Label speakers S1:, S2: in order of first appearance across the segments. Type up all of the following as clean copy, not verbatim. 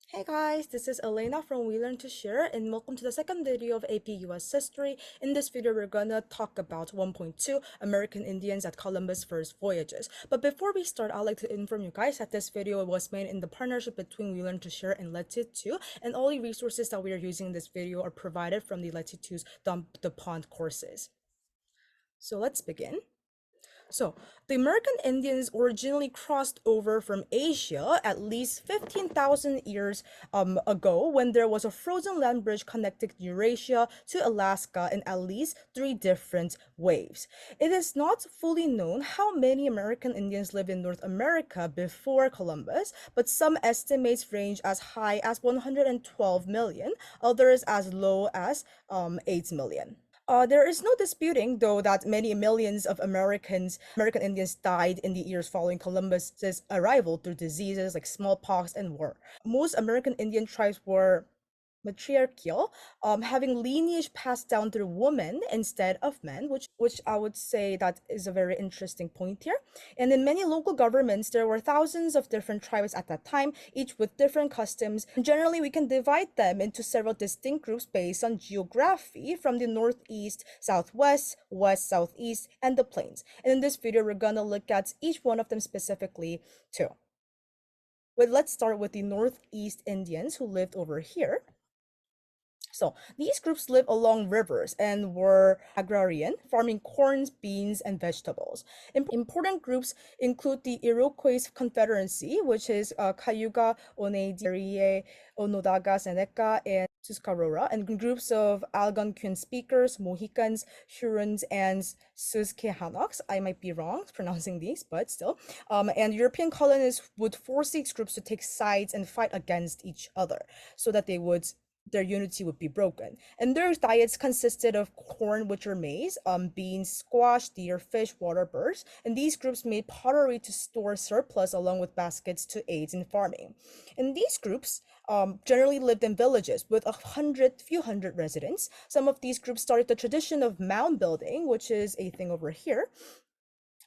S1: Hey guys, this is Elena from We Learn to Share and welcome to the second video of AP US History. In this video, we're gonna talk about 1.2 American Indians at Columbus' first voyages. But before we start, I'd like to inform you guys that this video was made in the partnership between We Learn to Share and Letitu, and all the resources that we are using in this video are provided from the Letitu's Dump the Pond courses. So let's begin. So, the American Indians originally crossed over from Asia at least 15,000 years ago when there was a frozen land bridge connecting Eurasia to Alaska in at least three different waves. It is not fully known how many American Indians lived in North America before Columbus, but some estimates range as high as 112 million, others as low as 8 million. There is no disputing, though, that many millions of American Indians died in the years following Columbus's arrival through diseases like smallpox and war. Most American Indian tribes were matriarchal, having lineage passed down through women instead of men, which I would say that is a very interesting point here. And in many local governments, there were thousands of different tribes at that time, each with different customs. And generally, we can divide them into several distinct groups based on geography from the northeast, southwest, west, southeast, and the plains. And in this video, we're gonna look at each one of them specifically too. But let's start with the Northeast Indians who lived over here. So these groups live along rivers and were agrarian, farming corn, beans, and vegetables. Important groups include the Iroquois Confederacy, which is Cayuga, Oneida, Onondaga, Seneca, and Tuscarora, and groups of Algonquin speakers, Mohicans, Hurons, and Susquehannocks. I might be wrong pronouncing these, but still. And European colonists would force these groups to take sides and fight against each other so that their unity would be broken. And their diets consisted of corn, which are maize, beans, squash, deer, fish, water birds. And these groups made pottery to store surplus along with baskets to aid in farming. And these groups generally lived in villages with few hundred residents. Some of these groups started the tradition of mound building, which is a thing over here,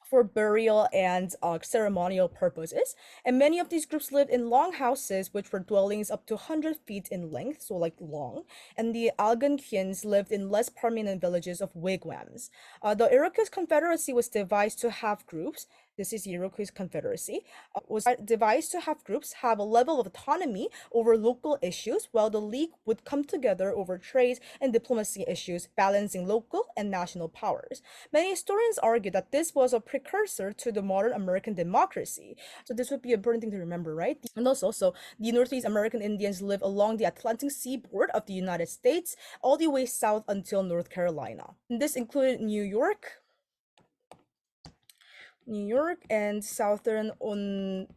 S1: for burial and ceremonial purposes. And many of these groups lived in long houses, which were dwellings up to 100 feet in length, so like long. And the Algonquians lived in less permanent villages of wigwams. The Iroquois Confederacy was devised to have groups. This is the Iroquois Confederacy, was devised to have groups have a level of autonomy over local issues, while the League would come together over trade and diplomacy issues, balancing local and national powers. Many historians argue that this was a precursor to the modern American democracy. So this would be an important thing to remember, right? And also, the Northeast American Indians live along the Atlantic seaboard of the United States, all the way south until North Carolina. And this included New York and southern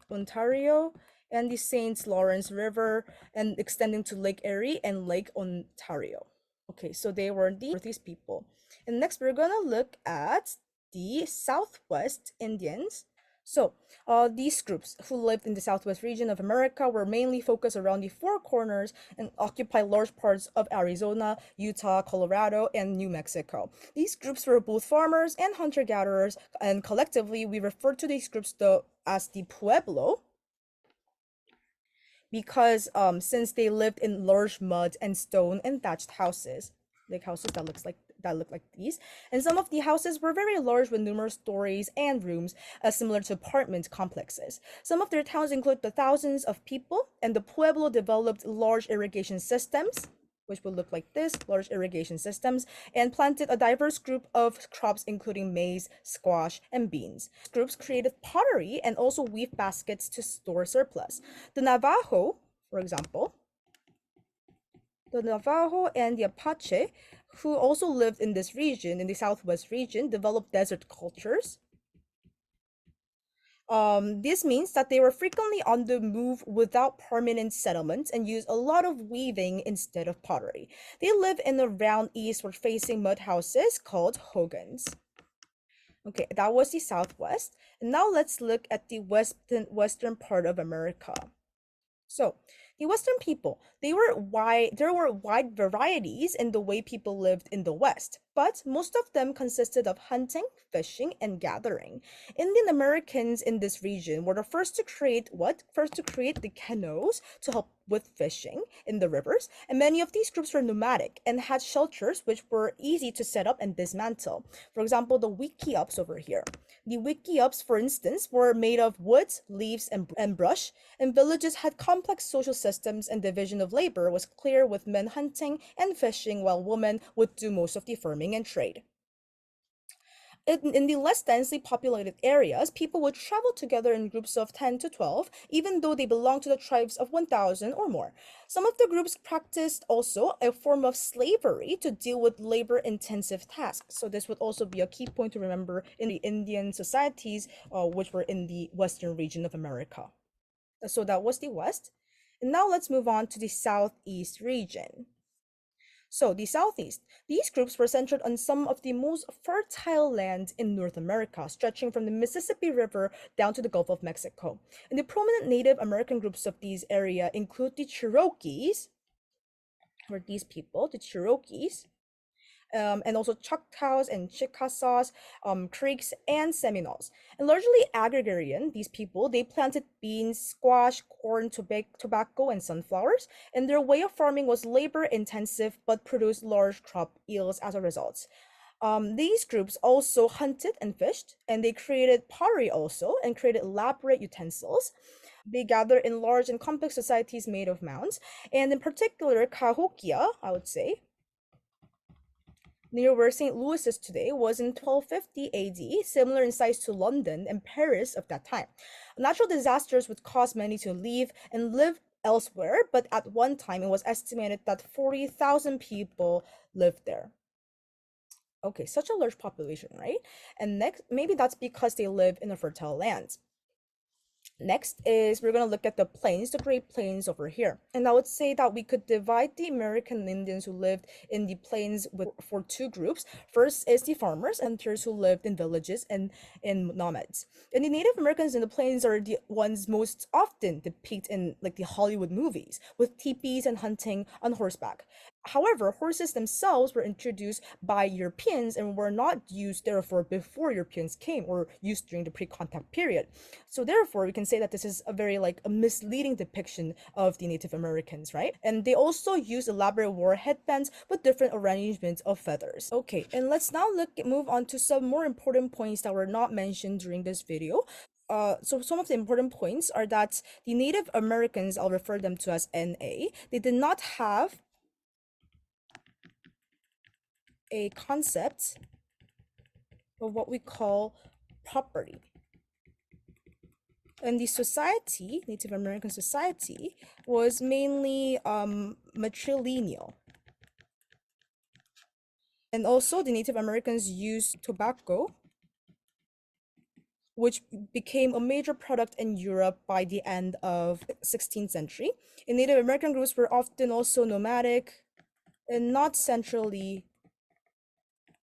S1: Ontario, and the St. Lawrence River, and extending to Lake Erie and Lake Ontario. Okay, so they were the Northeast people. And next, we're gonna look at the Southwest Indians. So, these groups who lived in the Southwest region of America were mainly focused around the Four Corners and occupied large parts of Arizona, Utah, Colorado, and New Mexico. These groups were both farmers and hunter-gatherers, and collectively we refer to these groups as the Pueblo, because since they lived in large mud and stone and thatched houses, like houses that look like these. And some of the houses were very large with numerous stories and rooms, similar to apartment complexes. Some of their towns include the thousands of people, and the Pueblo developed large irrigation systems, which would look like this, large irrigation systems, and planted a diverse group of crops including maize, squash, and beans. Groups created pottery and also weave baskets to store surplus. The Navajo, for example, the Navajo and the Apache, who also lived in this region, in the Southwest region, developed desert cultures. This means that they were frequently on the move without permanent settlements and used a lot of weaving instead of pottery. They live in a round eastward facing mud houses called hogans. Okay, that was the Southwest. And now let's look at the western part of America. So, the Western people, there were wide varieties in the way people lived in the West, but most of them consisted of hunting, fishing, and gathering. Indian Americans in this region were the first to create what? First to create the canoes to help with fishing in the rivers, and many of these groups were nomadic and had shelters which were easy to set up and dismantle. For example, the wickiups over here. The wickiups, for instance, were made of wood, leaves, and brush, and villages had complex social systems and division of labor was clear with men hunting and fishing while women would do most of the farming and trade. In the less densely populated areas, people would travel together in groups of 10 to 12, even though they belonged to the tribes of 1,000 or more. Some of the groups practiced also a form of slavery to deal with labor intensive tasks. So, this would also be a key point to remember in the Indian societies, which were in the western region of America. So, that was the West. And now let's move on to the Southeast region. So, the Southeast. These groups were centered on some of the most fertile land in North America, stretching from the Mississippi River down to the Gulf of Mexico. And the prominent Native American groups of these area include the Cherokees, or these people, the Cherokees, and also Choctaws and Chickasaws, Creeks, and Seminoles. And largely agrarian, these people, they planted beans, squash, corn, tobacco, and sunflowers, and their way of farming was labor intensive but produced large crop yields as a result. These groups also hunted and fished, and they created pottery also and created elaborate utensils. They gathered in large and complex societies made of mounds, and in particular, Cahokia, I would say, near where St. Louis is today, was in 1250 AD, similar in size to London and Paris of that time. Natural disasters would cause many to leave and live elsewhere, but at one time it was estimated that 40,000 people lived there. Okay, such a large population, right? And next, maybe that's because they live in a fertile land. Next is we're going to look at the plains, the Great Plains over here. And I would say that we could divide the American Indians who lived in the plains for two groups. First is the farmers and hunters who lived in villages and in nomads. And the Native Americans in the plains are the ones most often depicted in like the Hollywood movies with teepees and hunting on horseback. However, horses themselves were introduced by Europeans and were not used, therefore, before Europeans came or used during the pre-contact period. So therefore, we can say that this is a very like a misleading depiction of the Native Americans, right? And they also use elaborate war headbands with different arrangements of feathers. Okay, and let's now move on to some more important points that were not mentioned during this video. So some of the important points are that the Native Americans, I'll refer them to as NA, they did not have a concept of what we call property. And the society, Native American society, was mainly matrilineal. And also the Native Americans used tobacco, which became a major product in Europe by the end of 16th century. And Native American groups were often also nomadic and not centrally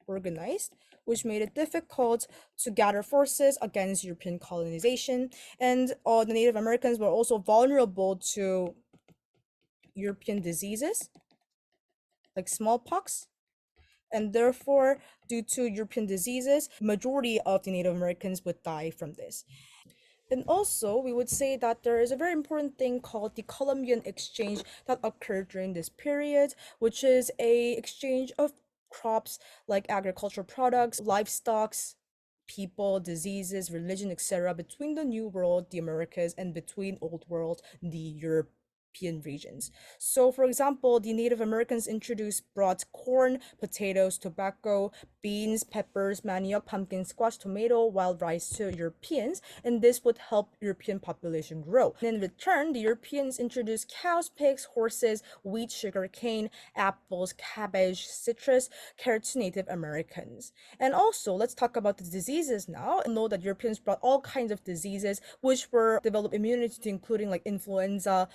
S1: organized, which made it difficult to gather forces against European colonization. And the Native Americans were also vulnerable to European diseases like smallpox. And therefore, due to European diseases, majority of the Native Americans would die from this. And also, we would say that there is a very important thing called the Columbian Exchange that occurred during this period, which is a exchange of crops like agricultural products, livestock, people, diseases, religion, etc., between the New World, the Americas, and between Old World, the European regions. So, for example, the Native Americans brought corn, potatoes, tobacco, beans, peppers, manioc, pumpkin, squash, tomato, wild rice to Europeans, and this would help European population grow. And in return, the Europeans introduced cows, pigs, horses, wheat, sugar cane, apples, cabbage, citrus, carrots to Native Americans. And also, let's talk about the diseases now. And know that Europeans brought all kinds of diseases which were developed immunity to, including like influenza,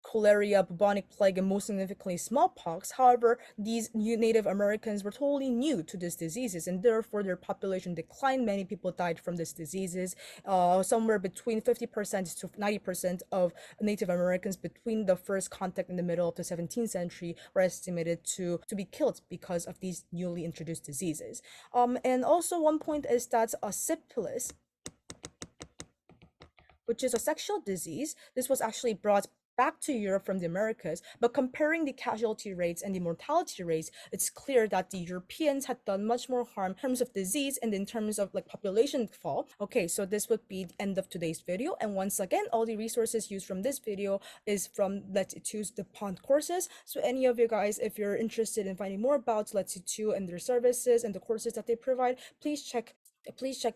S1: cholera, bubonic plague, and most significantly smallpox. However, these new Native Americans were totally new to these diseases, and therefore their population declined. Many people died from these diseases. Somewhere between 50% to 90% of Native Americans between the first contact in the middle of the 17th century were estimated to be killed because of these newly introduced diseases. And also one point is that syphilis, which is a sexual disease. This was actually brought back to Europe from the Americas, but comparing the casualty rates and the mortality rates, it's clear that the Europeans had done much more harm in terms of disease and in terms of like population fall. Okay, so this would be the end of today's video. And once again, all the resources used from this video is from Letitu's DuPont courses. So any of you guys, if you're interested in finding more about Letitu and their services and the courses that they provide, please check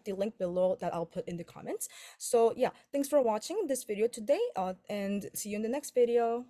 S1: the link below that I'll put in the comments. So yeah, thanks for watching this video today, and see you in the next video.